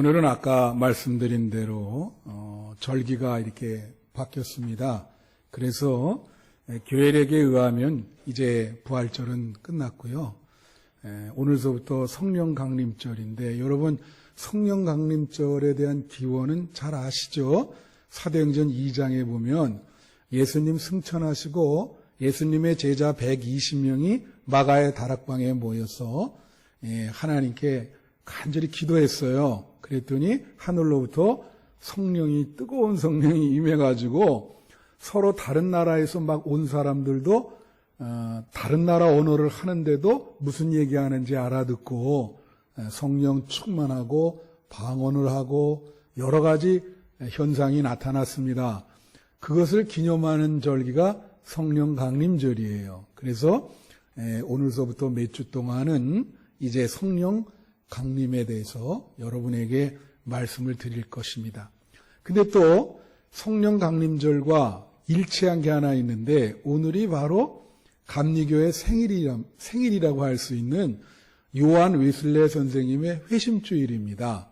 오늘은 아까 말씀드린 대로 절기가 이렇게 바뀌었습니다. 그래서 교회력에 의하면 이제 부활절은 끝났고요. 오늘서부터 성령 강림절인데 여러분 성령 강림절에 대한 기원은 잘 아시죠? 사도행전 2장에 보면 예수님 승천하시고 예수님의 제자 120명이 마가의 다락방에 모여서 하나님께 간절히 기도했어요. 그랬더니 하늘로부터 뜨거운 성령이 임해가지고 서로 다른 나라에서 막 온 사람들도 다른 나라 언어를 하는데도 무슨 얘기하는지 알아듣고 성령 충만하고 방언을 하고 여러 가지 현상이 나타났습니다. 그것을 기념하는 절기가 성령 강림절이에요. 그래서 오늘서부터 몇 주 동안은 이제 성령 강림에 대해서 여러분에게 말씀을 드릴 것입니다. 근데 또 성령 강림절과 일치한 게 하나 있는데 오늘이 바로 감리교의 생일이라고 할 수 있는 요한 웨슬레 선생님의 회심주일입니다.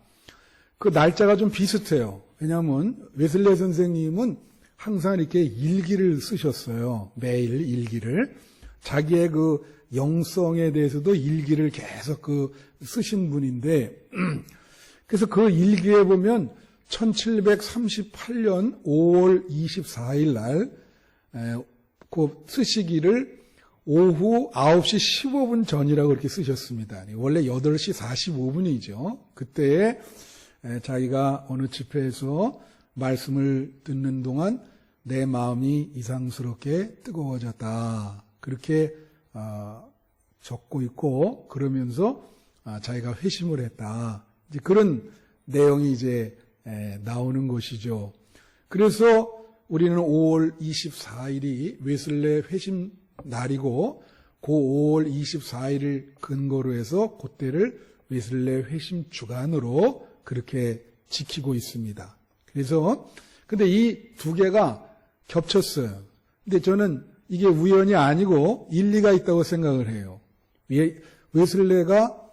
그 날짜가 좀 비슷해요. 왜냐하면 웨슬레 선생님은 항상 이렇게 일기를 쓰셨어요. 매일 일기를. 자기의 그 영성에 대해서도 일기를 계속 쓰신 분인데, 그래서 그 일기에 보면 1738년 5월 24일 날, 그 쓰시기를 오후 9시 15분 전이라고 그렇게 쓰셨습니다. 원래 8시 45분이죠. 그때에 자기가 어느 집회에서 말씀을 듣는 동안 내 마음이 이상스럽게 뜨거워졌다. 그렇게 적고 있고 그러면서 자기가 회심을 했다. 이제 그런 내용이 이제 나오는 것이죠. 그래서 우리는 5월 24일이 웨슬레 회심 날이고 그 5월 24일을 근거로 해서 그때를 웨슬레 회심 주간으로 그렇게 지키고 있습니다. 그래서 근데 이 두 개가 겹쳤어요. 근데 저는 이게 우연이 아니고 일리가 있다고 생각을 해요. 웨슬레가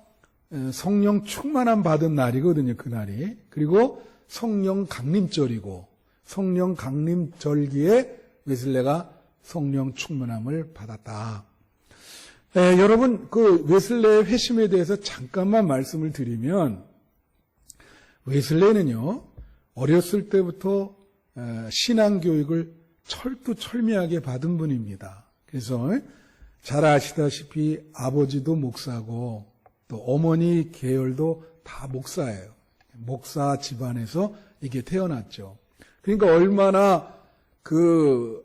성령 충만함 받은 날이거든요, 그날이. 그리고 성령 강림절이고 성령 강림절기에 웨슬레가 성령 충만함을 받았다. 여러분 그 웨슬레의 회심에 대해서 잠깐만 말씀을 드리면 웨슬레는요 어렸을 때부터 신앙교육을 철두철미하게 받은 분입니다. 그래서 잘 아시다시피 아버지도 목사고 또 어머니 계열도 다 목사예요. 목사 집안에서 이게 태어났죠. 그러니까 얼마나 그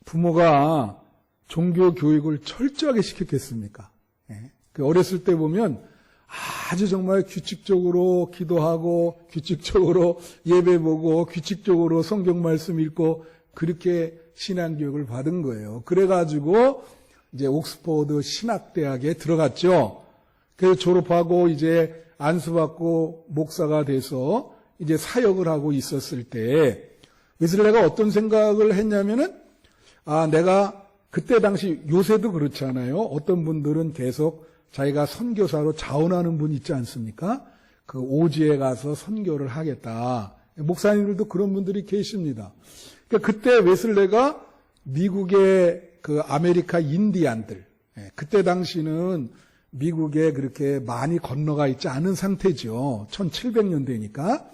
부모가 종교 교육을 철저하게 시켰겠습니까? 어렸을 때 보면 아주 정말 규칙적으로 기도하고 규칙적으로 예배 보고 규칙적으로 성경 말씀 읽고 그렇게 신앙교육을 받은 거예요. 그래가지고 이제 옥스퍼드 신학대학에 들어갔죠. 그래서 졸업하고 이제 안수받고 목사가 돼서 이제 사역을 하고 있었을 때 웨슬레가 어떤 생각을 했냐면은 내가 그때 당시 요새도 그렇잖아요. 어떤 분들은 계속 자기가 선교사로 자원하는 분 있지 않습니까? 그 오지에 가서 선교를 하겠다. 목사님들도 그런 분들이 계십니다. 그러니까 그때 웨슬레가 미국의 그 아메리카 인디안들, 그때 당시는 미국에 그렇게 많이 건너가 있지 않은 상태죠. 1700년대니까.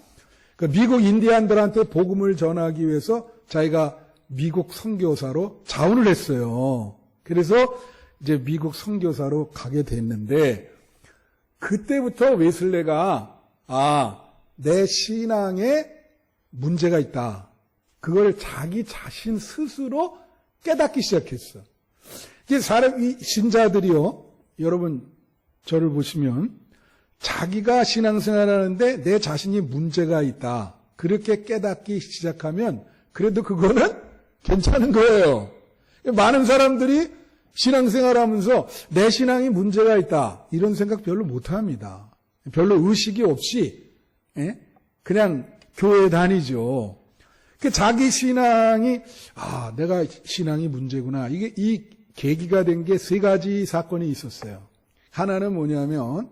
그 미국 인디안들한테 복음을 전하기 위해서 자기가 미국 선교사로 자원을 했어요. 그래서 이제 미국 선교사로 가게 됐는데 그때부터 웨슬레가 내 신앙에 문제가 있다. 그걸 자기 자신 스스로 깨닫기 시작했어. 이게 이 신자들이요. 여러분 저를 보시면 자기가 신앙생활 하는데 내 자신이 문제가 있다. 그렇게 깨닫기 시작하면 그래도 그거는 괜찮은 거예요. 많은 사람들이 신앙생활 하면서 내 신앙이 문제가 있다. 이런 생각 별로 못 합니다. 별로 의식이 없이 그냥 교회 다니죠. 자기 신앙이 내가 신앙이 문제구나. 이게 이 계기가 된 게 세 가지 사건이 있었어요. 하나는 뭐냐면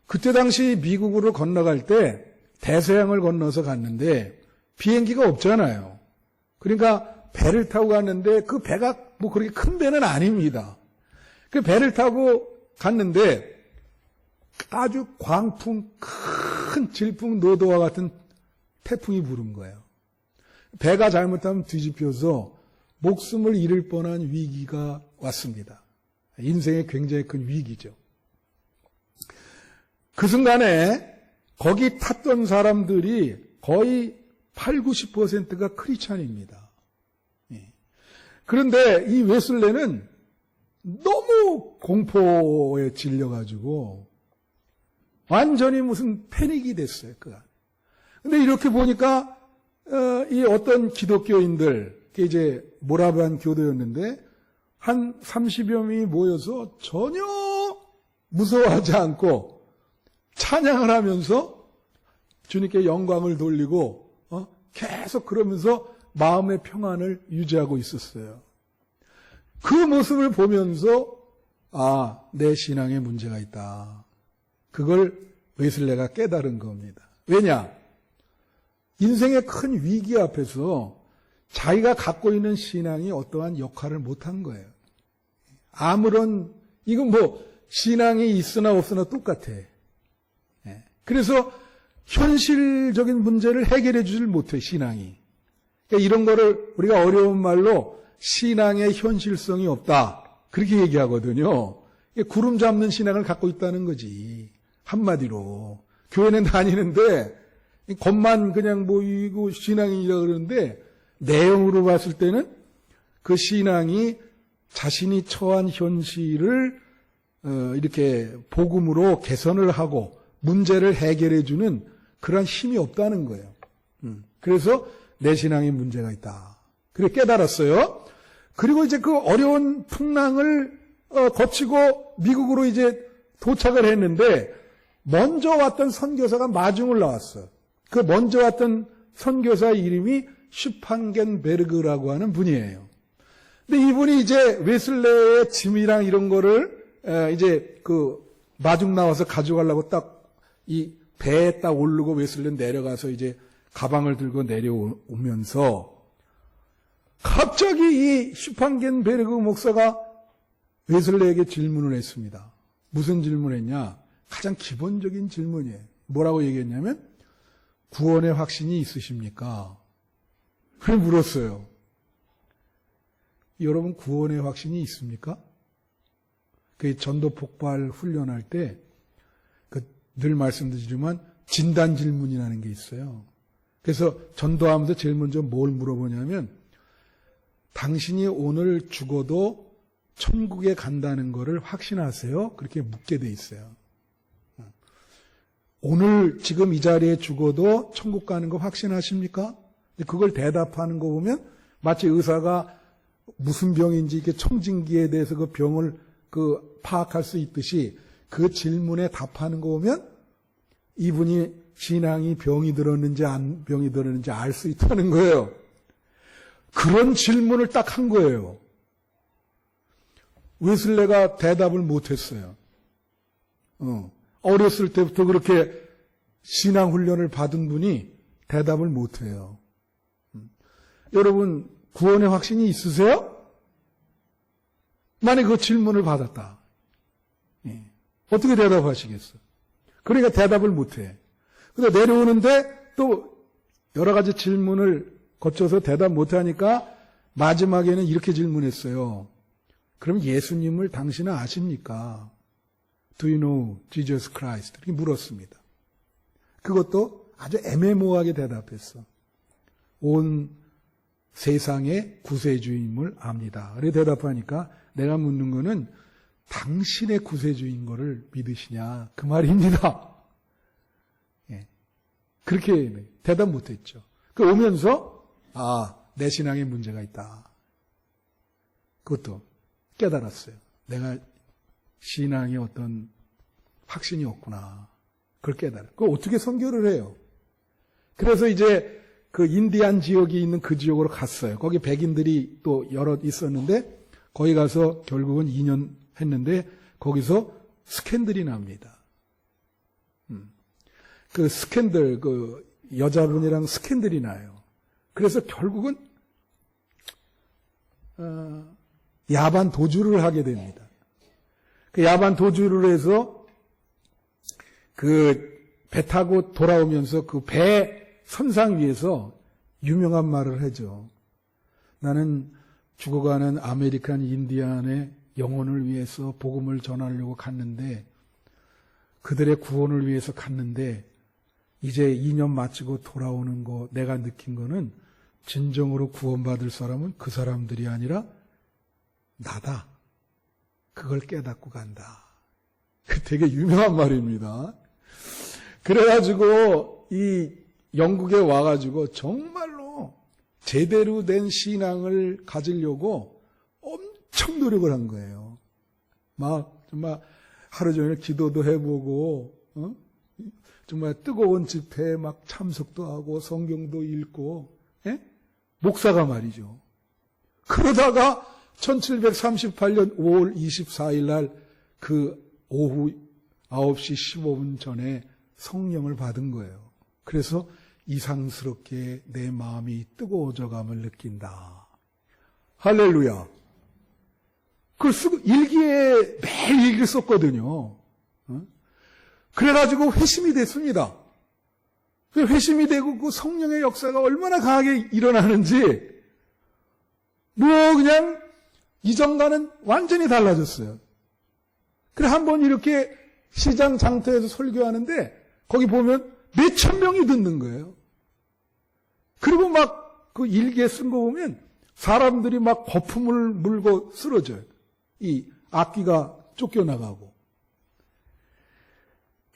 그때 당시 미국으로 건너갈 때 대서양을 건너서 갔는데 비행기가 없잖아요. 그러니까 배를 타고 갔는데 그 배가 뭐 그렇게 큰 배는 아닙니다. 그 배를 타고 갔는데 아주 광풍, 큰 질풍노도와 같은 태풍이 부른 거예요. 배가 잘못하면 뒤집혀서 목숨을 잃을 뻔한 위기가 왔습니다. 인생의 굉장히 큰 위기죠. 그 순간에 거기 탔던 사람들이 거의 8, 90%가 크리스찬입니다. 그런데 이 웨슬레는 너무 공포에 질려가지고 완전히 무슨 패닉이 됐어요. 근데 이렇게 보니까 이 어떤 기독교인들, 이제 모라반 교도였는데 한 30여 명이 모여서 전혀 무서워하지 않고 찬양을 하면서 주님께 영광을 돌리고 계속 그러면서 마음의 평안을 유지하고 있었어요. 그 모습을 보면서 내 신앙에 문제가 있다. 그걸 웨슬레가 깨달은 겁니다. 왜냐? 인생의 큰 위기 앞에서 자기가 갖고 있는 신앙이 어떠한 역할을 못한 거예요. 이건 뭐 신앙이 있으나 없으나 똑같아. 그래서 현실적인 문제를 해결해 주질 못해, 신앙이. 그러니까 이런 거를 우리가 어려운 말로 신앙의 현실성이 없다. 그렇게 얘기하거든요. 구름 잡는 신앙을 갖고 있다는 거지. 한마디로. 교회는 다니는데 겉만 그냥 뭐 이거 신앙이라 그러는데 내용으로 봤을 때는 그 신앙이 자신이 처한 현실을 이렇게 복음으로 개선을 하고 문제를 해결해 주는 그런 힘이 없다는 거예요. 그래서 내 신앙에 문제가 있다. 그래 깨달았어요. 그리고 이제 그 어려운 풍랑을 거치고 미국으로 이제 도착을 했는데 먼저 왔던 선교사가 마중을 나왔어요. 그 먼저 왔던 선교사 이름이 슈판겐베르그라고 하는 분이에요. 근데 이분이 이제 웨슬레의 짐이랑 이런 거를 이제 그 마중 나와서 가져가려고 딱 이 배에 딱 오르고 웨슬레 내려가서 이제 가방을 들고 내려오면서 갑자기 이 슈판겐베르그 목사가 웨슬레에게 질문을 했습니다. 무슨 질문을 했냐? 가장 기본적인 질문이에요. 뭐라고 얘기했냐면 구원의 확신이 있으십니까? 그래 물었어요. 여러분 구원의 확신이 있습니까? 그 전도 폭발 훈련할 때 늘 말씀드리지만 진단 질문이라는 게 있어요. 그래서 전도하면서 제일 먼저 뭘 물어보냐면 당신이 오늘 죽어도 천국에 간다는 것을 확신하세요? 그렇게 묻게 돼 있어요. 오늘 지금 이 자리에 죽어도 천국 가는 거 확신하십니까? 그걸 대답하는 거 보면 마치 의사가 무슨 병인지 이렇게 청진기에 대해서 그 병을 파악할 수 있듯이 그 질문에 답하는 거 보면 이분이 신앙이 병이 들었는지 안 병이 들었는지 알 수 있다는 거예요. 그런 질문을 딱 한 거예요. 웨슬레가 대답을 못했어요. 어렸을 때부터 그렇게 신앙 훈련을 받은 분이 대답을 못해요. 여러분 구원의 확신이 있으세요? 만약 그 질문을 받았다. 어떻게 대답하시겠어요? 그러니까 대답을 못해. 근데 내려오는데 또 여러 가지 질문을 거쳐서 대답 못하니까 마지막에는 이렇게 질문했어요. 그럼 예수님을 당신은 아십니까? Do you know Jesus Christ? 이렇게 물었습니다. 그것도 아주 애매모호하게 대답했어. 온 세상의 구세주임을 압니다. 그렇게 대답하니까 내가 묻는 거는 당신의 구세주인 거를 믿으시냐 그 말입니다. 그렇게 대답 못했죠. 그 오면서 내 신앙에 문제가 있다. 그것도 깨달았어요. 내가 신앙에 어떤 확신이 없구나. 그걸 깨달아요. 그걸 어떻게 선교를 해요? 그래서 이제 그 인디안 지역이 있는 그 지역으로 갔어요. 거기 백인들이 또 여럿 있었는데 거기 가서 결국은 2년 했는데 거기서 스캔들이 납니다. 그 스캔들, 그 여자분이랑 스캔들이 나요. 그래서 결국은 야반 도주를 하게 됩니다. 그 야반 도주를 해서 그 배 타고 돌아오면서 그 배 선상 위에서 유명한 말을 하죠. 나는 죽어가는 아메리칸 인디안의 영혼을 위해서 복음을 전하려고 갔는데, 그들의 구원을 위해서 갔는데, 이제 2년 마치고 돌아오는 거, 내가 느낀 거는 진정으로 구원받을 사람은 그 사람들이 아니라 나다. 그걸 깨닫고 간다. 그 되게 유명한 말입니다. 그래가지고 이 영국에 와가지고 정말로 제대로 된 신앙을 가지려고 엄청 노력을 한 거예요. 막 정말 하루 종일 기도도 해보고, 정말 뜨거운 집회에 막 참석도 하고 성경도 읽고, 목사가 말이죠. 그러다가 1738년 5월 24일 날 그 오후 9시 15분 전에 성령을 받은 거예요. 그래서 이상스럽게 내 마음이 뜨거워져감을 느낀다. 할렐루야. 그걸 쓰고 일기에 매일 일기를 썼거든요. 그래가지고 회심이 됐습니다. 회심이 되고 그 성령의 역사가 얼마나 강하게 일어나는지 뭐 그냥 이전과는 완전히 달라졌어요. 그래 한번 이렇게 시장 장터에서 설교하는데 거기 보면 몇천 명이 듣는 거예요. 그리고 막 그 일기에 쓴 거 보면 사람들이 막 거품을 물고 쓰러져요. 이 악기가 쫓겨나가고.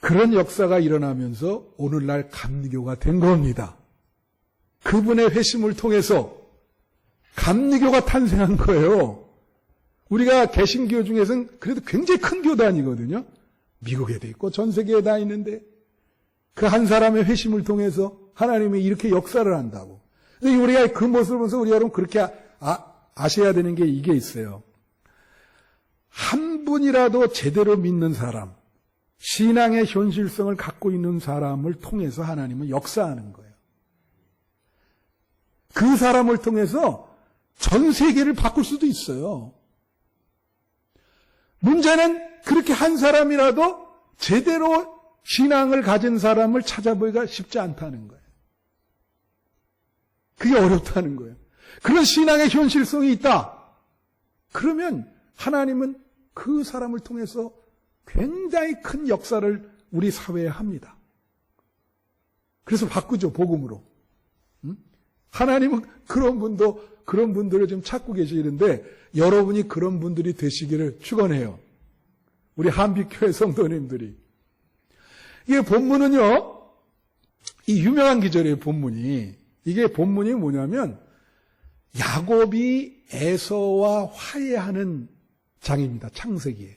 그런 역사가 일어나면서 오늘날 감리교가 된 겁니다. 그분의 회심을 통해서 감리교가 탄생한 거예요. 우리가 개신교 중에서는 그래도 굉장히 큰 교단이거든요. 미국에도 있고 전 세계에 다 있는데 그 한 사람의 회심을 통해서 하나님이 이렇게 역사를 한다고. 근데 우리가 그 모습을 보면서 우리가 그럼 그렇게 아셔야 되는 게 이게 있어요. 한 분이라도 제대로 믿는 사람, 신앙의 현실성을 갖고 있는 사람을 통해서 하나님은 역사하는 거예요. 그 사람을 통해서 전 세계를 바꿀 수도 있어요. 문제는 그렇게 한 사람이라도 제대로 신앙을 가진 사람을 찾아보기가 쉽지 않다는 거예요. 그게 어렵다는 거예요. 그런 신앙의 현실성이 있다. 그러면 하나님은 그 사람을 통해서 굉장히 큰 역사를 우리 사회에 합니다. 그래서 바꾸죠, 복음으로. 하나님은 그런 분들을 지금 찾고 계시는데 여러분이 그런 분들이 되시기를 축원해요. 우리 한빛교회 성도님들이. 이게 본문은요, 이 유명한 기절이에요, 본문이. 이게 본문이 뭐냐면 야곱이 에서와 화해하는 장입니다, 창세기에.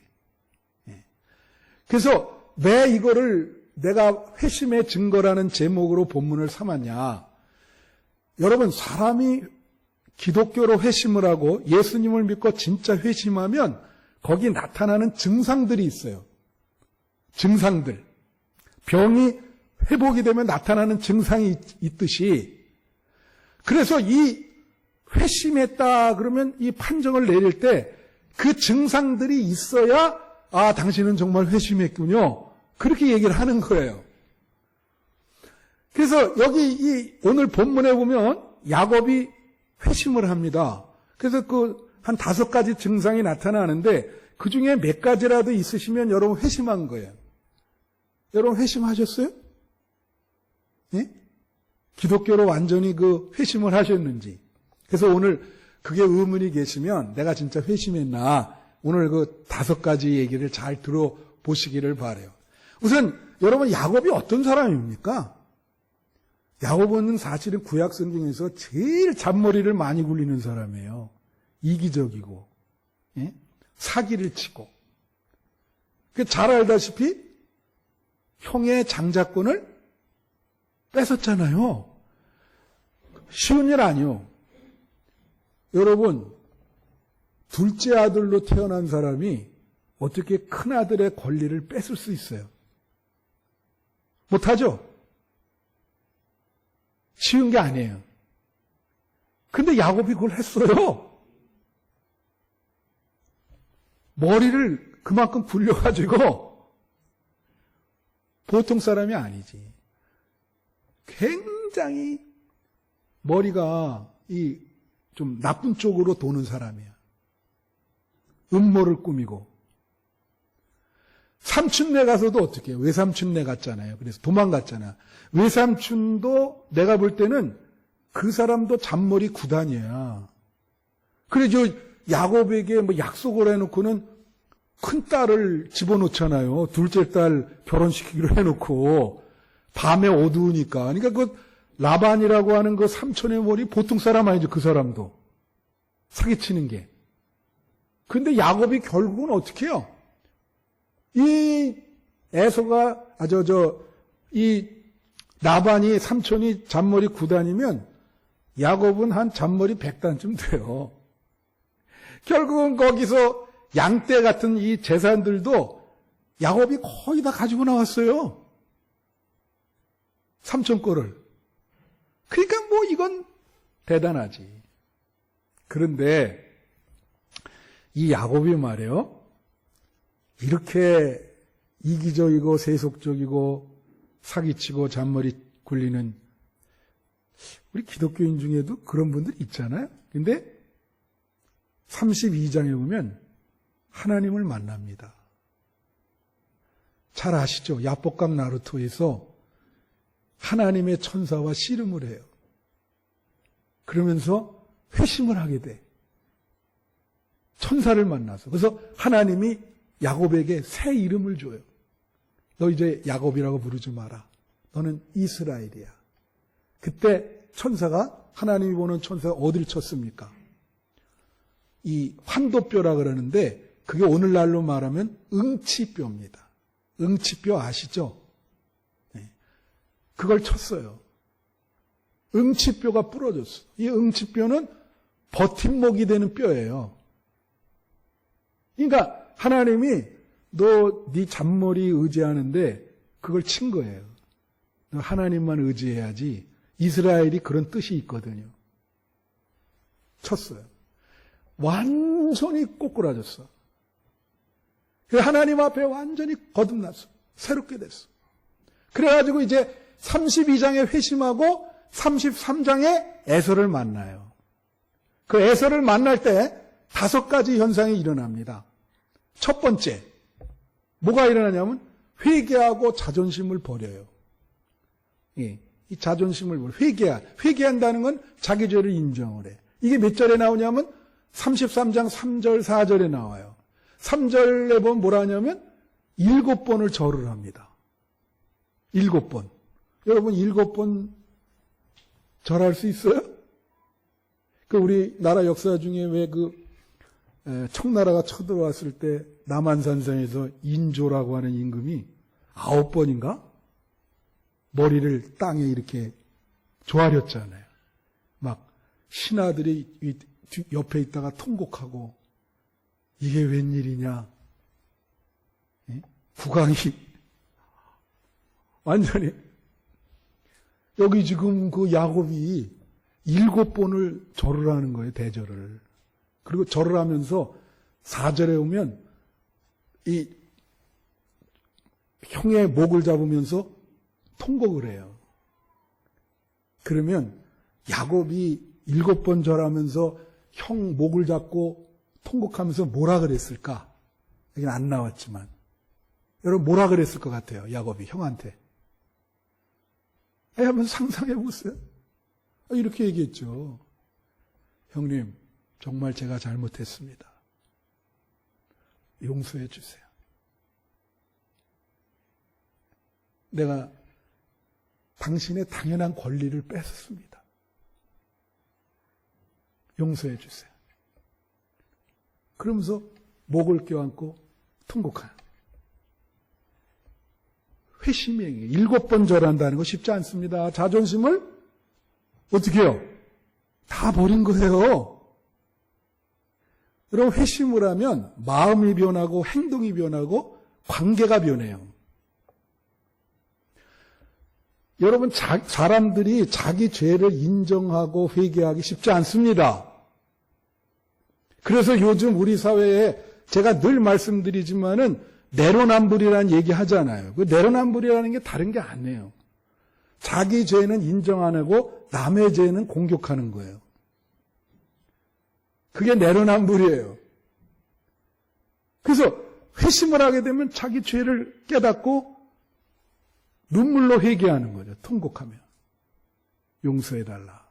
그래서 왜 이거를 내가 회심의 증거라는 제목으로 본문을 삼았냐. 여러분, 사람이 기독교로 회심을 하고 예수님을 믿고 진짜 회심하면 거기 나타나는 증상들이 있어요. 증상들. 병이 회복이 되면 나타나는 증상이 있듯이, 그래서 이 회심했다 그러면 이 판정을 내릴 때 그 증상들이 있어야 당신은 정말 회심했군요. 그렇게 얘기를 하는 거예요. 그래서 여기 이 오늘 본문에 보면 야곱이 회심을 합니다. 그래서 그 한 5가지 증상이 나타나는데 그 중에 몇 가지라도 있으시면 여러분 회심한 거예요. 여러분 회심하셨어요? 예? 기독교로 완전히 그 회심을 하셨는지. 그래서 오늘 그게 의문이 계시면 내가 진짜 회심했나, 오늘 그 5가지 얘기를 잘 들어보시기를 바라요. 우선 여러분, 야곱이 어떤 사람입니까? 야곱은 사실은 구약 성경에서 제일 잔머리를 많이 굴리는 사람이에요. 이기적이고, 예? 사기를 치고. 잘 알다시피 형의 장자권을 뺏었잖아요. 쉬운 일 아니요. 여러분, 둘째 아들로 태어난 사람이 어떻게 큰 아들의 권리를 뺏을 수 있어요? 못하죠? 쉬운 게 아니에요. 근데 야곱이 그걸 했어요. 머리를 그만큼 굴려가지고 보통 사람이 아니지. 굉장히 머리가 좀 나쁜 쪽으로 도는 사람이야. 음모를 꾸미고. 삼촌네 가서도 어떻게 해요? 외삼촌네 갔잖아요. 그래서 도망갔잖아. 외삼촌도 내가 볼 때는 그 사람도 잔머리 구단이야. 그래, 야곱에게 뭐 약속을 해놓고는 큰 딸을 집어넣잖아요. 둘째 딸 결혼시키기로 해놓고 밤에 어두우니까. 그러니까 그 라반이라고 하는 그 삼촌의 머리 보통 사람 아니죠. 그 사람도 사기치는 게. 근데 야곱이 결국은 어떻게 해요? 이 에서가 이 라반이 삼촌이 잔머리 9단이면 야곱은 한 잔머리 100단쯤 돼요. 결국은 거기서 양떼 같은 이 재산들도 야곱이 거의 다 가지고 나왔어요. 삼촌 거를. 그러니까 뭐 이건 대단하지. 그런데 이 야곱이 말이에요. 이렇게 이기적이고 세속적이고 사기치고 잔머리 굴리는 우리 기독교인 중에도 그런 분들 있잖아요. 근데 32장에 보면 하나님을 만납니다. 잘 아시죠? 야복강 나루토에서 하나님의 천사와 씨름을 해요. 그러면서 회심을 하게 돼. 천사를 만나서. 그래서 하나님이 야곱에게 새 이름을 줘요. 너 이제 야곱이라고 부르지 마라. 너는 이스라엘이야. 그때 천사가, 하나님이 보는 천사가 어디를 쳤습니까? 이 환도뼈라 그러는데 그게 오늘날로 말하면 응치뼈입니다. 응치뼈 아시죠? 네. 그걸 쳤어요. 응치뼈가 부러졌어. 이 응치뼈는 버팀목이 되는 뼈예요. 그러니까 하나님이 너 네 잔머리 의지하는데 그걸 친 거예요. 너 하나님만 의지해야지. 이스라엘이 그런 뜻이 있거든요. 쳤어요. 완전히 꼬꾸라졌어. 하나님 앞에 완전히 거듭났어. 새롭게 됐어. 그래가지고 이제 32장에 회심하고 33장에 에서를 만나요. 그 에서를 만날 때 5가지 현상이 일어납니다. 첫 번째, 뭐가 일어나냐면 회개하고 자존심을 버려요. 이 자존심을 버려. 회개한다는 건 자기 죄를 인정을 해. 이게 몇 절에 나오냐면 33장 3절, 4절에 나와요. 3절에 보면 뭐라 하냐면 7번을 절을 합니다. 7번. 여러분 7번 절할 수 있어요? 그 우리나라 역사 중에 왜 청나라가 쳐들어왔을 때 남한산성에서 인조라고 하는 임금이 9번인가? 머리를 땅에 이렇게 조아렸잖아요. 막 신하들이 옆에 있다가 통곡하고 이게 웬일이냐. 국왕이 완전히 여기 지금 그 야곱이 7번을 절을 하는 거예요. 대절을. 그리고 절을 하면서 4절에 오면 이 형의 목을 잡으면서 통곡을 해요. 그러면 야곱이 7번 절하면서 형 목을 잡고 통곡하면서 뭐라 그랬을까? 여기는 안 나왔지만 여러분 뭐라 그랬을 것 같아요? 야곱이 형한테. 한번 상상해 보세요. 이렇게 얘기했죠. 형님, 정말 제가 잘못했습니다. 용서해 주세요. 내가 당신의 당연한 권리를 뺏었습니다. 용서해 주세요. 그러면서 목을 껴안고 통곡하는 회심이 행위. 7번 절한다는 거 쉽지 않습니다. 자존심을 어떻게 해요? 다 버린 거예요. 여러분 회심을 하면 마음이 변하고 행동이 변하고 관계가 변해요. 여러분, 사람들이 자기 죄를 인정하고 회개하기 쉽지 않습니다. 그래서 요즘 우리 사회에 제가 늘 말씀드리지만은 내로남불이라는 얘기 하잖아요. 그 내로남불이라는 게 다른 게 아니에요. 자기 죄는 인정 안 하고 남의 죄는 공격하는 거예요. 그게 내로남불이에요. 그래서 회심을 하게 되면 자기 죄를 깨닫고 눈물로 회개하는 거죠. 통곡하며. 용서해달라.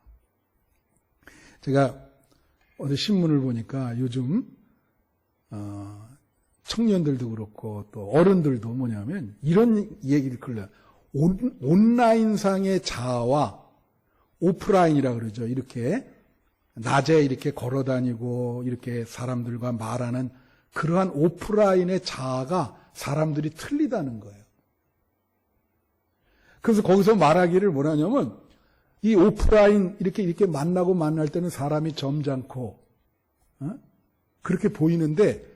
제가 어디 신문을 보니까 요즘 청년들도 그렇고 또 어른들도 뭐냐면 이런 얘기를 걸려요. 온라인상의 자아와 오프라인이라 그러죠. 이렇게 낮에 이렇게 걸어다니고 이렇게 사람들과 말하는 그러한 오프라인의 자아가 사람들이 틀리다는 거예요. 그래서 거기서 말하기를 뭐라냐면 이 오프라인 이렇게 만나고 만날 때는 사람이 점잖고 그렇게 보이는데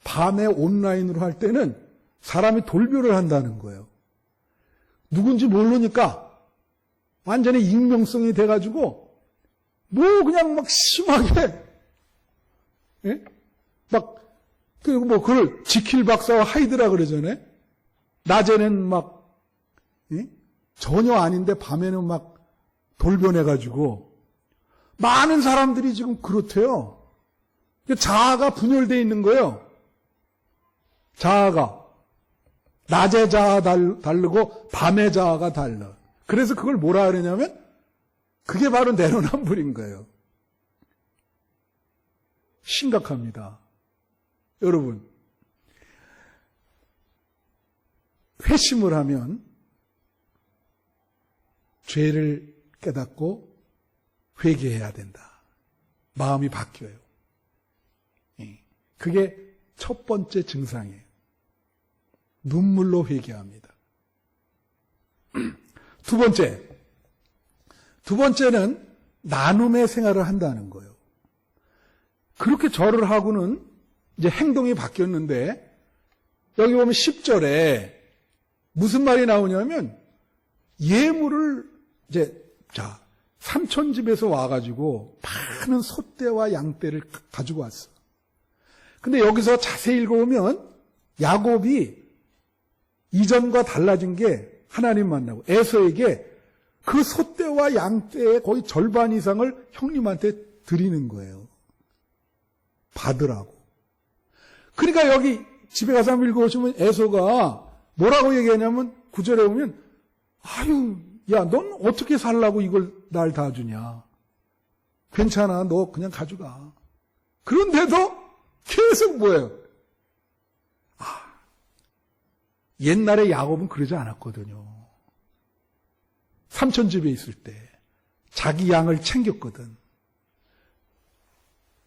밤에 온라인으로 할 때는 사람이 돌변을 한다는 거예요. 누군지 모르니까 완전히 익명성이 돼가지고 뭐 그냥 막 심하게 막 그리고 뭐 그걸 지킬 박사와 하이드라 그러잖아요. 낮에는 막 전혀 아닌데 밤에는 막 돌변해가지고 많은 사람들이 지금 그렇대요. 자아가 분열되어 있는 거예요. 자아가 낮의 자아 다르고 밤의 자아가 달라. 그래서 그걸 뭐라 그러냐면 그게 바로 내로남불인 거예요. 심각합니다. 여러분, 회심을 하면 죄를 깨닫고 회개해야 된다. 마음이 바뀌어요. 그게 첫 번째 증상이에요. 눈물로 회개합니다. 두 번째는 나눔의 생활을 한다는 거예요. 그렇게 절을 하고는 이제 행동이 바뀌었는데 여기 보면 10절에 무슨 말이 나오냐면 예물을 이제 삼촌 집에서 와가지고 많은 소떼와 양떼를 가지고 왔어. 근데 여기서 자세히 읽어보면 야곱이 이전과 달라진 게 하나님 만나고 에서에게 그 소떼와 양떼의 거의 절반 이상을 형님한테 드리는 거예요. 받으라고. 그러니까 여기 집에 가서 한번 읽어보시면 에서가 뭐라고 얘기하냐면 9절에 보면 아유 야 넌 어떻게 살라고 이걸 날 다 주냐. 괜찮아 너 그냥 가져가. 그런데도 계속 뭐예요? 옛날에 야곱은 그러지 않았거든요. 삼촌 집에 있을 때 자기 양을 챙겼거든.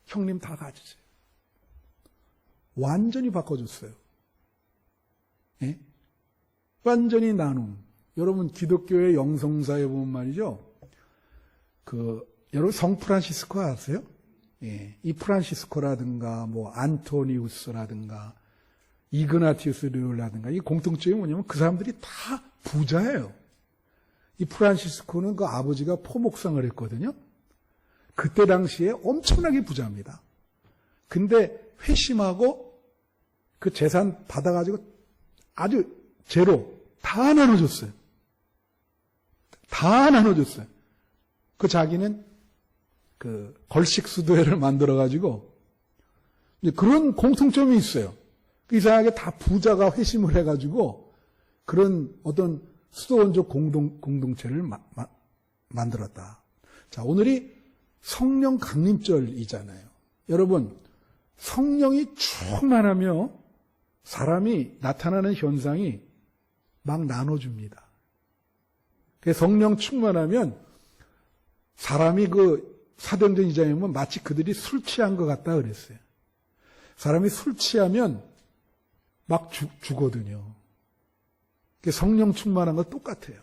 형님 다 가지세요. 완전히 바꿔줬어요. 예? 완전히 나눔. 여러분 기독교의 영성사에 보면 말이죠. 여러분 성 프란시스코 아세요? 예. 이 프란시스코라든가 뭐 안토니우스라든가 이그나티우스 류라든가 이 공통점이 뭐냐면 그 사람들이 다 부자예요. 이 프란시스코는 그 아버지가 포목상을 했거든요. 그때 당시에 엄청나게 부자입니다. 근데 회심하고 그 재산 받아가지고 아주 제로 다 나눠줬어요. 다 나눠줬어요. 그 자기는 그 걸식수도회를 만들어가지고 그런 공통점이 있어요. 이상하게 다 부자가 회심을 해가지고 그런 어떤 수도원적 공동체를 만들었다. 자, 오늘이 성령 강림절이잖아요. 여러분, 성령이 충만하며 사람이 나타나는 현상이 막 나눠줍니다. 성령 충만하면 사람이 사도행전 2장에 보면 마치 그들이 술 취한 것 같다 그랬어요. 사람이 술 취하면 막 죽거든요. 성령 충만한 거 똑같아요.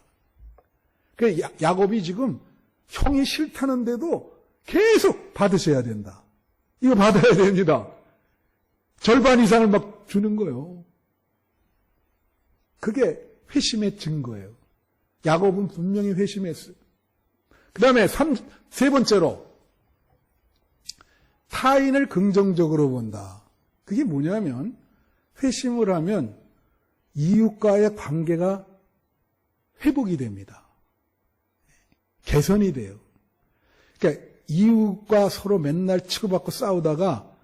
야곱이 지금 형이 싫다는데도 계속 받으셔야 된다. 이거 받아야 됩니다. 절반 이상을 막 주는 거예요. 그게 회심의 증거예요. 야곱은 분명히 회심했어요. 그 다음에 세 번째로 타인을 긍정적으로 본다. 그게 뭐냐면 회심을 하면 이웃과의 관계가 회복이 됩니다. 개선이 돼요. 그러니까 이웃과 서로 맨날 치고받고 싸우다가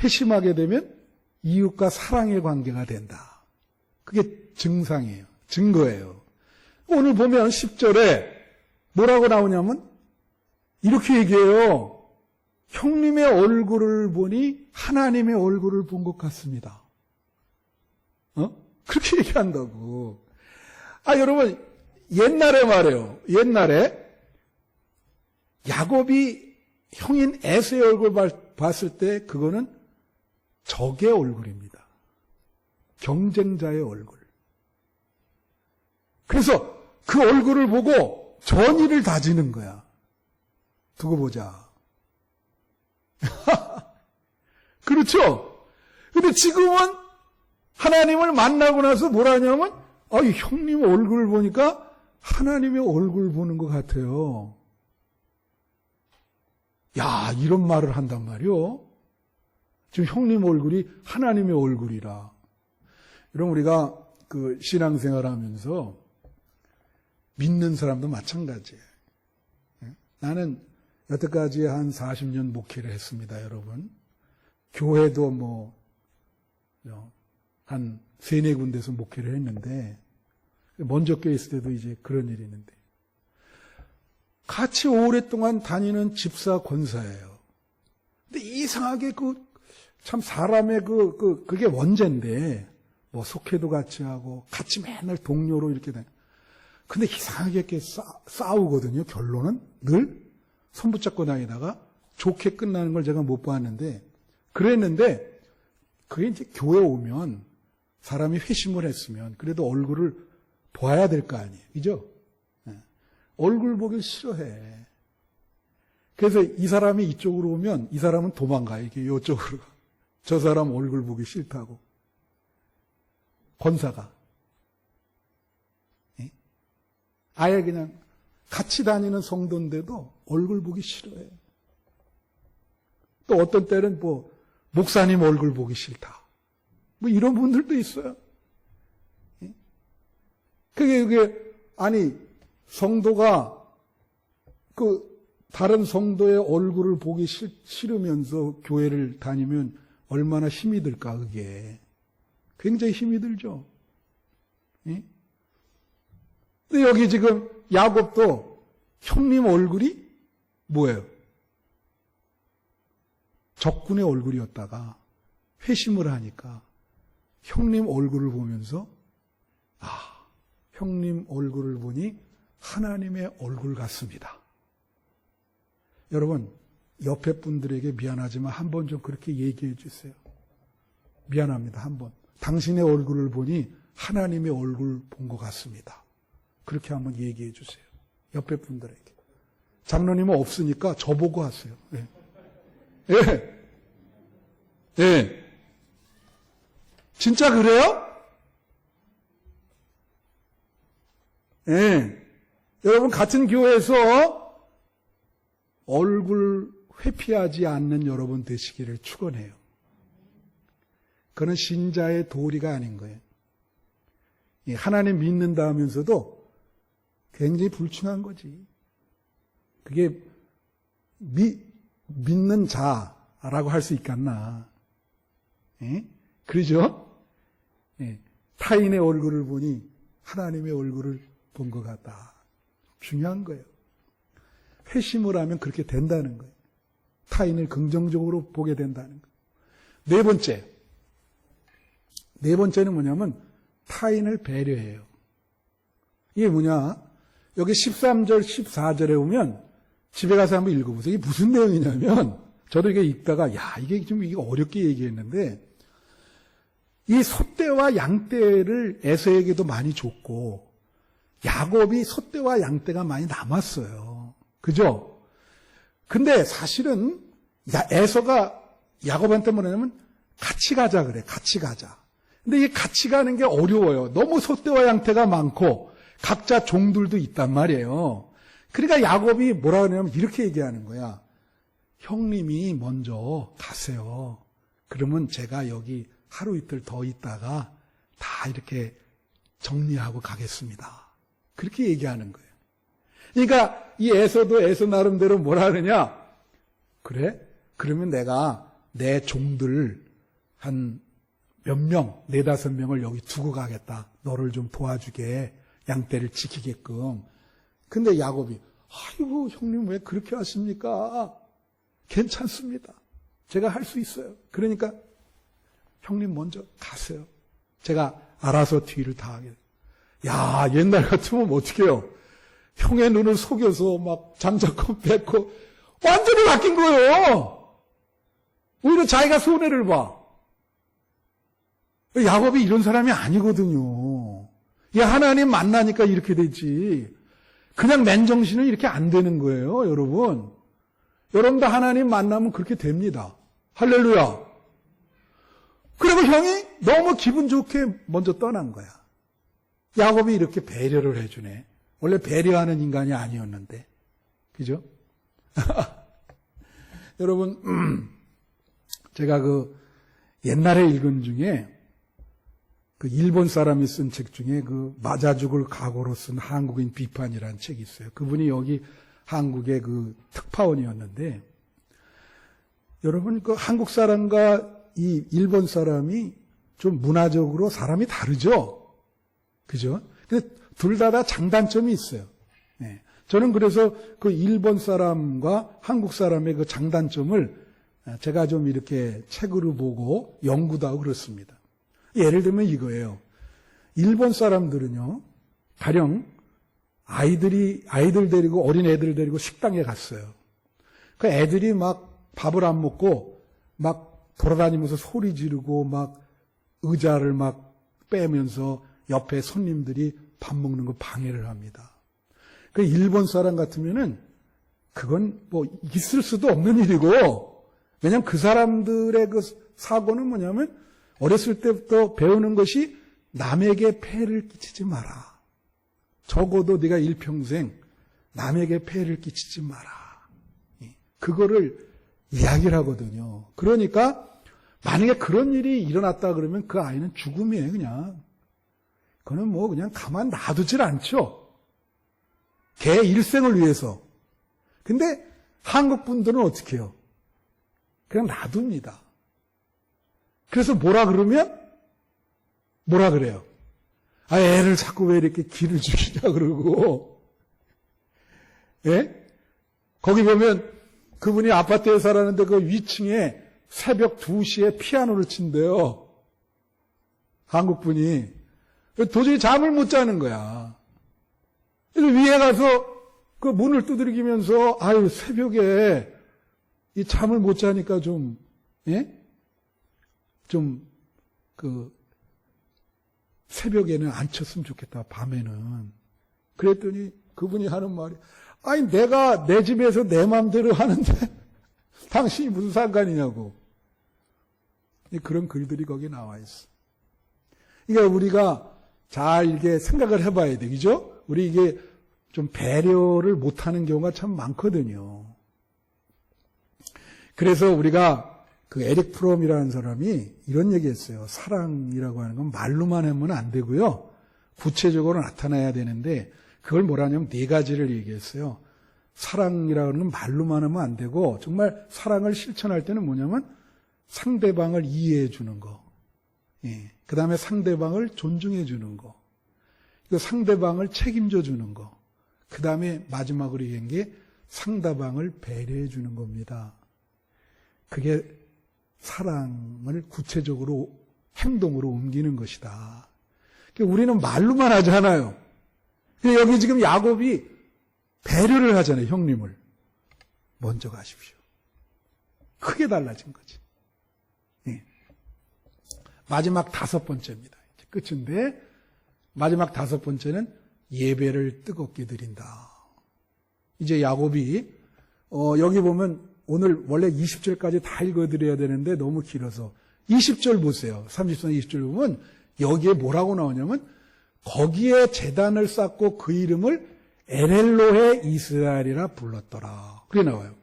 회심하게 되면 이웃과 사랑의 관계가 된다. 그게 증상이에요. 증거예요. 오늘 보면 10절에 뭐라고 나오냐면 이렇게 얘기해요. 형님의 얼굴을 보니 하나님의 얼굴을 본 것 같습니다. 그렇게 얘기한다고. 여러분, 옛날에 말이에요. 옛날에 야곱이 형인 에서의 얼굴 봤을 때 그거는 적의 얼굴입니다. 경쟁자의 얼굴. 그래서 그 얼굴을 보고 전의를 다지는 거야. 두고 보자. 그렇죠? 근데 지금은 하나님을 만나고 나서 뭐라 하냐면, 형님 얼굴을 보니까 하나님의 얼굴 보는 것 같아요. 야, 이런 말을 한단 말이요. 지금 형님 얼굴이 하나님의 얼굴이라. 여러분, 우리가 그 신앙생활 하면서 믿는 사람도 마찬가지예요. 나는 여태까지 한 40년 목회를 했습니다, 여러분. 교회도 한 3-4군데서 목회를 했는데, 먼저 교회 있을 때도 이제 그런 일이 있는데, 같이 오랫동안 다니는 집사 권사예요. 근데 이상하게 참 사람의 그게 원죄인데, 속회도 같이 하고, 같이 맨날 동료로 이렇게 다니고. 근데 이상하게 이렇게 싸우거든요, 결론은. 늘 손 붙잡고 다니다가 좋게 끝나는 걸 제가 못 봤는데, 그랬는데, 그게 이제 교회 오면 사람이 회심을 했으면 그래도 얼굴을 봐야 될 거 아니에요. 그죠? 얼굴 보길 싫어해. 그래서 이 사람이 이쪽으로 오면 이 사람은 도망가요. 이게 이쪽으로. 저 사람 얼굴 보기 싫다고. 권사가. 아예 그냥 같이 다니는 성도인데도 얼굴 보기 싫어해. 또 어떤 때는 목사님 얼굴 보기 싫다. 이런 분들도 있어요. 그게 성도가 다른 성도의 얼굴을 보기 싫으면서 교회를 다니면 얼마나 힘이 들까, 그게. 굉장히 힘이 들죠. 근데 여기 지금 야곱도 형님 얼굴이 뭐예요? 적군의 얼굴이었다가 회심을 하니까 형님 얼굴을 보면서 형님 얼굴을 보니 하나님의 얼굴 같습니다. 여러분, 옆에 분들에게 미안하지만 한 번 좀 그렇게 얘기해 주세요. 미안합니다. 한 번. 당신의 얼굴을 보니 하나님의 얼굴 본 것 같습니다. 그렇게 한번 얘기해 주세요. 옆에 분들에게. 장로님은 없으니까 저보고 하세요. 네. 예. 예. 진짜 그래요? 예. 여러분, 같은 교회에서 얼굴 회피하지 않는 여러분 되시기를 축원해요. 그건 신자의 도리가 아닌 거예요. 하나님 믿는다 하면서도 굉장히 불충한 거지. 그게 믿는 자라고 할 수 있겠나. 예? 그러죠? 예. 타인의 얼굴을 보니 하나님의 얼굴을 본 것 같다. 중요한 거예요. 회심을 하면 그렇게 된다는 거예요. 타인을 긍정적으로 보게 된다는 거예요. 네 번째는 뭐냐면 타인을 배려해요. 이게 뭐냐? 여기 13절, 14절에 보면 집에 가서 한번 읽어보세요. 이게 무슨 내용이냐면 저도 이게 읽다가 이게 좀 어렵게 얘기했는데 이 소떼와 양떼를 에서에게도 많이 줬고 야곱이 소떼와 양떼가 많이 남았어요. 그죠? 근데 사실은 에서가 야곱한테 뭐냐면 같이 가자 그래. 같이 가자. 근데 이게 같이 가는 게 어려워요. 너무 소떼와 양떼가 많고 각자 종들도 있단 말이에요. 그러니까 야곱이 뭐라 그러냐면 이렇게 얘기하는 거야. 형님이 먼저 가세요. 그러면 제가 여기 하루 이틀 더 있다가 다 이렇게 정리하고 가겠습니다. 그렇게 얘기하는 거예요. 그러니까 이 에서도 에서 나름대로 뭐라 하느냐. 그래? 그러면 내가 내 종들 한 몇 명, 4-5명을 여기 두고 가겠다. 너를 좀 도와주게. 양떼를 지키게끔. 근데 야곱이 아이고 형님 왜 그렇게 하십니까? 괜찮습니다. 제가 할 수 있어요. 그러니까 형님 먼저 가세요. 제가 알아서 뒤를 다 하게. 야, 옛날 같으면 어떡해요? 형의 눈을 속여서 막 장자권 뱉고 완전히 바뀐 거예요. 오히려 자기가 손해를 봐. 야곱이 이런 사람이 아니거든요. 하나님 만나니까 이렇게 되지. 그냥 맨정신은 이렇게 안 되는 거예요, 여러분. 여러분도 하나님 만나면 그렇게 됩니다. 할렐루야. 그리고 형이 너무 기분 좋게 먼저 떠난 거야. 야곱이 이렇게 배려를 해주네. 원래 배려하는 인간이 아니었는데. 그죠? 여러분, 제가 그 옛날에 읽은 중에 그 일본 사람이 쓴 책 중에 그 맞아 죽을 각오로 쓴 한국인 비판이라는 책이 있어요. 그분이 여기 한국의 그 특파원이었는데, 여러분 그 한국 사람과 이 일본 사람이 좀 문화적으로 사람이 다르죠? 그죠? 근데 둘 다 장단점이 있어요. 네. 저는 그래서 그 일본 사람과 한국 사람의 그 장단점을 제가 좀 이렇게 책으로 보고 연구도 하고 그렇습니다. 예를 들면 이거예요. 일본 사람들은요, 가령 아이들 데리고, 어린 애들 데리고 식당에 갔어요. 그 애들이 막 밥을 안 먹고 막 돌아다니면서 소리 지르고 막 의자를 막 빼면서 옆에 손님들이 밥 먹는 거 방해를 합니다. 그 일본 사람 같으면은 그건 뭐 있을 수도 없는 일이고, 왜냐면 그 사람들의 그 사고는 뭐냐면 어렸을 때부터 배우는 것이 남에게 폐를 끼치지 마라. 적어도 네가 일평생 남에게 폐를 끼치지 마라. 그거를 이야기를 하거든요. 그러니까 만약에 그런 일이 일어났다 그러면 그 아이는 죽음이에요, 그냥. 그거는 뭐 그냥 가만 놔두질 않죠. 걔 일생을 위해서. 근데 한국 분들은 어떻게 해요? 그냥 놔둡니다. 그래서 뭐라 그러면? 뭐라 그래요? 아, 애를 자꾸 왜 이렇게 기를 주시냐 그러고. 예? 거기 보면 그분이 아파트에 살았는데 그 위층에 새벽 2시에 피아노를 친대요. 한국 분이. 도저히 잠을 못 자는 거야. 그래서 위에 가서 그 문을 두드리면서 아유, 새벽에 이 잠을 못 자니까 좀, 예? 새벽에는 안 쳤으면 좋겠다, 밤에는. 그랬더니 그분이 하는 말이, 아니, 내가 내 집에서 내 마음대로 하는데, 당신이 무슨 상관이냐고. 그런 글들이 거기 나와 있어. 그러니까 우리가 잘 이게 생각을 해봐야 돼, 그죠? 우리 이게 좀 배려를 못하는 경우가 참 많거든요. 그래서 우리가 그 에릭 프롬이라는 사람이 이런 얘기했어요. 사랑이라고 하는 건 말로만 하면 안 되고요. 구체적으로 나타나야 되는데 그걸 뭐라냐면 4가지를 얘기했어요. 사랑이라고 하는 건 말로만 하면 안 되고 정말 사랑을 실천할 때는 뭐냐면 상대방을 이해해 주는 거. 예. 그 다음에 상대방을 존중해 주는 거. 그 상대방을 책임져 주는 거. 그 다음에 마지막으로 얘기한 게 상대방을 배려해 주는 겁니다. 그게 사랑을 구체적으로 행동으로 옮기는 것이다. 우리는 말로만 하잖아요. 여기 지금 야곱이 배려를 하잖아요. 형님을. 먼저 가십시오. 크게 달라진 거지. 예. 마지막 5번째입니다. 이제 끝인데 마지막 5번째는 예배를 뜨겁게 드린다. 이제 야곱이 여기 보면 오늘 원래 20절까지 다 읽어드려야 되는데 너무 길어서 20절 보세요. 30절 20절 보면 여기에 뭐라고 나오냐면 거기에 제단을 쌓고 그 이름을 엘엘로헤 이스라엘이라 불렀더라. 그게 나와요.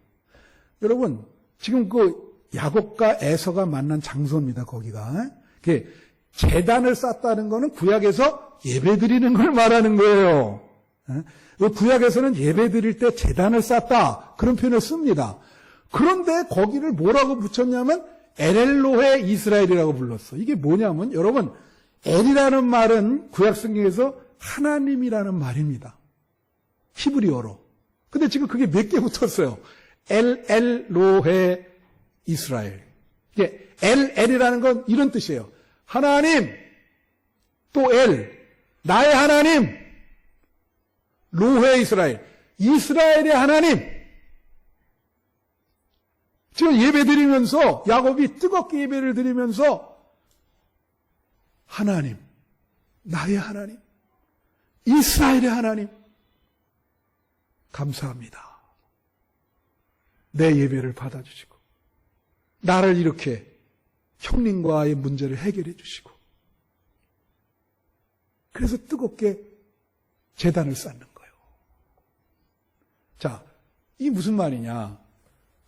여러분, 지금 그 야곱과 에서가 만난 장소입니다. 거기가. 제단을 쌓다는 거는 구약에서 예배드리는 걸 말하는 거예요. 구약에서는 예배드릴 때 제단을 쌓다 그런 표현을 씁니다. 그런데 거기를 뭐라고 붙였냐면 엘엘로헤 이스라엘이라고 불렀어. 이게 뭐냐면 여러분, 엘이라는 말은 구약 성경에서 하나님이라는 말입니다. 히브리어로. 근데 지금 그게 몇 개 붙었어요. 엘로헤 이스라엘. 이게 엘이라는 건 이런 뜻이에요. 하나님, 또 나의 하나님, 로헤 이스라엘, 이스라엘의 하나님. 지금 예배 드리면서 야곱이 뜨겁게 예배를 드리면서 하나님, 나의 하나님, 이스라엘의 하나님, 감사합니다. 내 예배를 받아주시고 나를 이렇게 형님과의 문제를 해결해 주시고 그래서 뜨겁게 제단을 쌓는 거예요. 자, 이게 무슨 말이냐?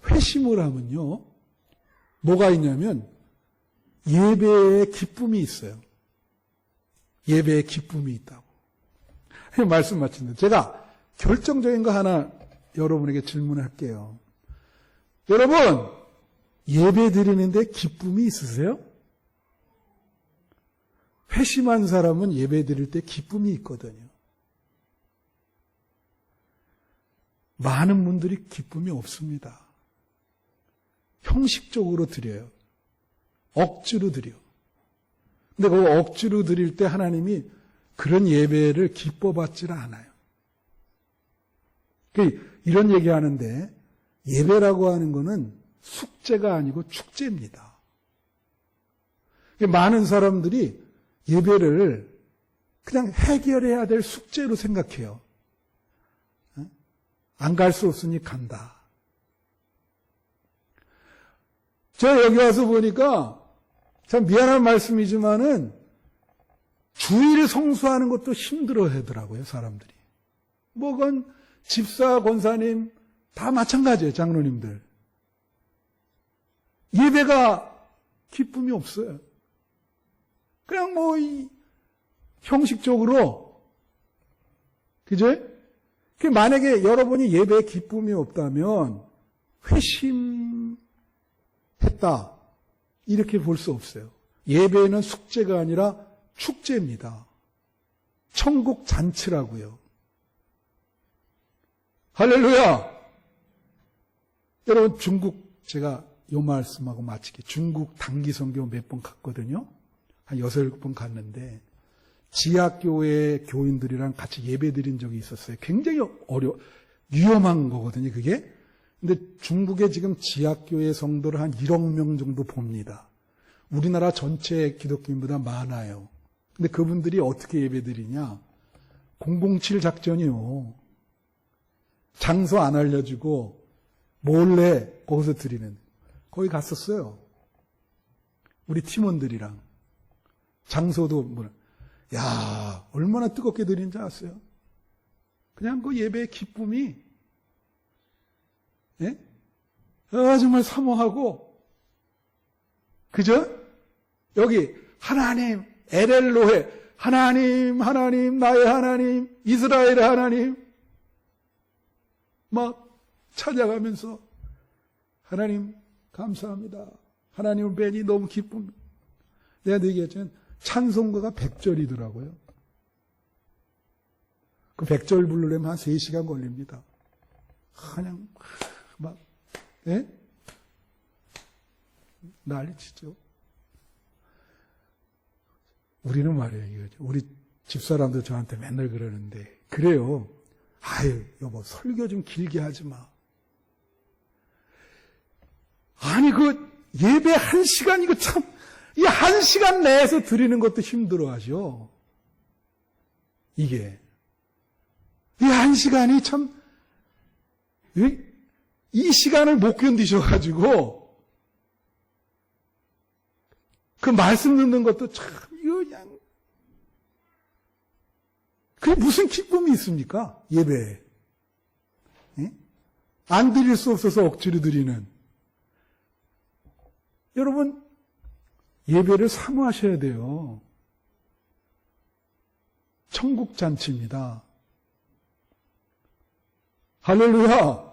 회심을 하면요, 뭐가 있냐면 예배에 기쁨이 있어요. 예배에 기쁨이 있다고. 말씀 마친다. 제가 결정적인 거 하나 여러분에게 질문할게요. 여러분, 예배 드리는데 기쁨이 있으세요? 회심한 사람은 예배 드릴 때 기쁨이 있거든요. 많은 분들이 기쁨이 없습니다. 형식적으로 드려요. 억지로 드려. 근데 그 억지로 드릴 때 하나님이 그런 예배를 기뻐받지를 않아요. 이런 얘기하는데 예배라고 하는 거는 숙제가 아니고 축제입니다. 많은 사람들이 예배를 그냥 해결해야 될 숙제로 생각해요. 안 갈 수 없으니 간다. 제가 여기 와서 보니까 참 미안한 말씀이지만은 주일 성수하는 것도 힘들어 하더라고요, 사람들이. 뭐 그건 집사, 권사님 다 마찬가지예요, 장로님들. 예배가 기쁨이 없어요. 그냥 뭐 형식적으로, 그죠? 만약에 여러분이 예배에 기쁨이 없다면 회심했다 이렇게 볼 수 없어요. 예배는 숙제가 아니라 축제입니다. 천국 잔치라고요. 할렐루야! 여러분, 중국 제가 요 말씀하고 마치게 중국 단기 선교 몇 번 갔거든요. 한 6, 7번 갔는데 지하교회 교인들이랑 같이 예배 드린 적이 있었어요. 굉장히 위험한 거거든요, 그게. 근데 중국에 지금 지하교회 성도를 한 1억 명 정도 봅니다. 우리나라 전체 기독교인보다 많아요. 근데 그분들이 어떻게 예배 드리냐? 007 작전이요. 장소 안 알려주고 몰래 거기서 드리는. 거기 갔었어요. 우리 팀원들이랑. 장소도 야, 얼마나 뜨겁게 드리는지 아세요? 그냥 그 예배의 기쁨이, 예? 정말 사모하고, 그죠? 여기, 하나님, 엘로헤, 하나님, 하나님, 나의 하나님, 이스라엘의 하나님, 막 찾아가면서, 하나님, 감사합니다. 하나님을 뵈니 너무 기쁩니다. 내가 얘기했지만, 찬송가가 100절이더라고요. 그 100절 부르려면 한 3시간 걸립니다. 그냥 막 예? 난리치죠. 우리는 말이에요. 우리 집사람도 저한테 맨날 그러는데 그래요. 아유 여보 설교 좀 길게 하지 마. 아니 그 예배 1시간 이거 참 이 1시간 내에서 드리는 것도 힘들어 하죠. 이게. 이 1시간이 참, 이 시간을 못 견디셔가지고, 그 말씀 듣는 것도 참, 이거 그냥, 그게 무슨 기쁨이 있습니까? 예배에. 예? 안 드릴 수 없어서 억지로 드리는. 여러분, 예배를 사모하셔야 돼요. 천국 잔치입니다. 할렐루야!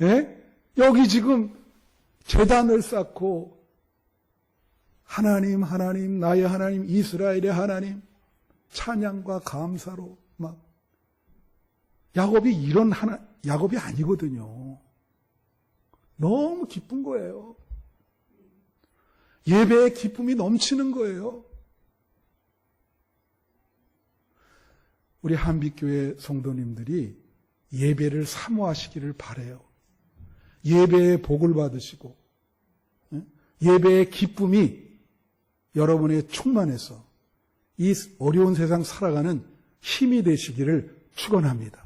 예? 여기 지금 제단을 쌓고 하나님, 하나님, 나의 하나님, 이스라엘의 하나님, 찬양과 감사로 막 야곱이 이런 야곱이 아니거든요. 너무 기쁜 거예요. 예배의 기쁨이 넘치는 거예요. 우리 한빛교회 성도님들이 예배를 사모하시기를 바라요. 예배의 복을 받으시고 예배의 기쁨이 여러분의 충만해서 이 어려운 세상 살아가는 힘이 되시기를 축원합니다.